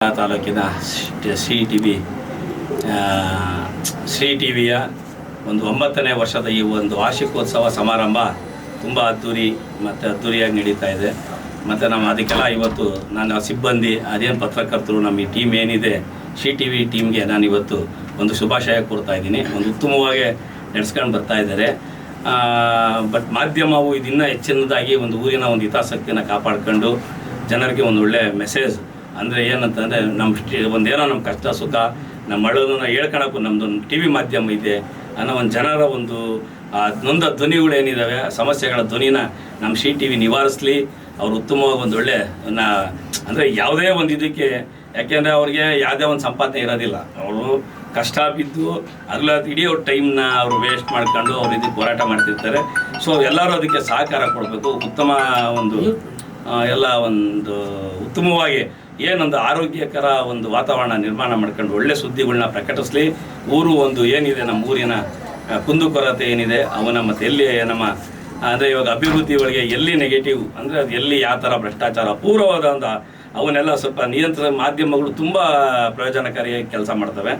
ತಾಲೂಕಿನ ಶ್ರೀ ಟಿವಿಯ ಒಂದು 9ನೇ ವರ್ಷದ ಈ ಒಂದು ವಾರ್ಷಿಕೋತ್ಸವ ಸಮಾರಂಭ ತುಂಬ ಅದ್ದೂರಿಯಾಗಿ ನಡೀತಾ ಇದೆ. ಮತ್ತು ಅದಕ್ಕೆಲ್ಲ ಇವತ್ತು ನನ್ನ ಸಿಬ್ಬಂದಿ ಅದೇನು ಪತ್ರಕರ್ತರು ನಮ್ಮ ಈ ಟೀಮ್ ಏನಿದೆ ಶ್ರೀ ಟಿವಿ ಟೀಮ್ಗೆ ನಾನು ಇವತ್ತು ಒಂದು ಶುಭಾಶಯ ಕೊಡ್ತಾ ಇದ್ದೀನಿ. ಒಂದು ಉತ್ತಮವಾಗಿ ನಡೆಸ್ಕೊಂಡು ಬರ್ತಾ ಇದ್ದಾರೆ. ಬಟ್ ಮಾಧ್ಯಮವು ಇದನ್ನು ಹೆಚ್ಚಿನದಾಗಿ ಒಂದು ಊರಿನ ಒಂದು ಹಿತಾಸಕ್ತಿಯನ್ನು ಕಾಪಾಡ್ಕೊಂಡು ಜನರಿಗೆ ಒಂದು ಒಳ್ಳೆಯ ಮೆಸೇಜ್ ಅಂದರೆ ಏನಂತಂದರೆ ಒಂದೇನೋ ನಮ್ಮ ಕಷ್ಟ ಸುಖ ನಮ್ಮ ಅಳೋದನ್ನು ಹೇಳ್ಕೊಳಕ್ಕೂ ನಮ್ಮದೊಂದು ಟಿ ವಿ ಮಾಧ್ಯಮ ಇದೆ ಅನ್ನೋ ಒಂದು ಜನರ ಒಂದು ನೊಂದ ಧ್ವನಿಗಳೇನಿದ್ದಾವೆ ಸಮಸ್ಯೆಗಳ ಧ್ವನಿನ ನಮ್ಮ ಶ್ರೀ ಟಿ ವಿ ನಿವಾರಿಸಲಿ. ಅವರು ಉತ್ತಮವಾಗಿ ಒಂದು ಒಳ್ಳೆ ಅಂದರೆ ಯಾವುದೇ ಒಂದು ಇದಕ್ಕೆ, ಯಾಕೆಂದರೆ ಅವ್ರಿಗೆ ಯಾವುದೇ ಒಂದು ಸಂಪಾದನೆ ಇರೋದಿಲ್ಲ. ಅವರು ಕಷ್ಟ ಬಿದ್ದು ಅಲ್ಲ ಇಡೀ ಅವ್ರ ಟೈಮ್ನ ಅವರು ವೇಸ್ಟ್ ಮಾಡ್ಕೊಂಡು ಅವ್ರು ಇದಕ್ಕೆ ಹೋರಾಟ ಮಾಡ್ತಿರ್ತಾರೆ. ಸೊ ಎಲ್ಲರೂ ಅದಕ್ಕೆ ಸಹಕಾರ ಕೊಡಬೇಕು. ಉತ್ತಮ ಒಂದು ಎಲ್ಲ ಒಂದು ಉತ್ತಮವಾಗಿ ಏನೊಂದು ಆರೋಗ್ಯಕರ ಒಂದು ವಾತಾವರಣ ನಿರ್ಮಾಣ ಮಾಡ್ಕೊಂಡು ಒಳ್ಳೆ ಸುದ್ದಿಗಳನ್ನ ಪ್ರಕಟಿಸಲಿ. ಊರು ಒಂದು ಏನಿದೆ ನಮ್ಮ ಊರಿನ ಕುಂದುಕೊರತೆ ಏನಿದೆ ಅವನ ಮತ್ತು ಎಲ್ಲಿ ನಮ್ಮ ಅಂದರೆ ಇವಾಗ ಅಭಿವೃದ್ಧಿ ಒಳಗೆ ಎಲ್ಲಿ ನೆಗೆಟಿವ್ ಅಂದರೆ ಅದು ಎಲ್ಲಿ ಯಾವ ಥರ ಭ್ರಷ್ಟಾಚಾರ ಅಪೂರ್ವವಾದ ಅವನ್ನೆಲ್ಲ ಸ್ವಲ್ಪ ನಿಯಂತ್ರಣ ಮಾಧ್ಯಮಗಳು ತುಂಬ ಪ್ರಯೋಜನಕಾರಿಯಾಗಿ ಕೆಲಸ ಮಾಡ್ತವೆ.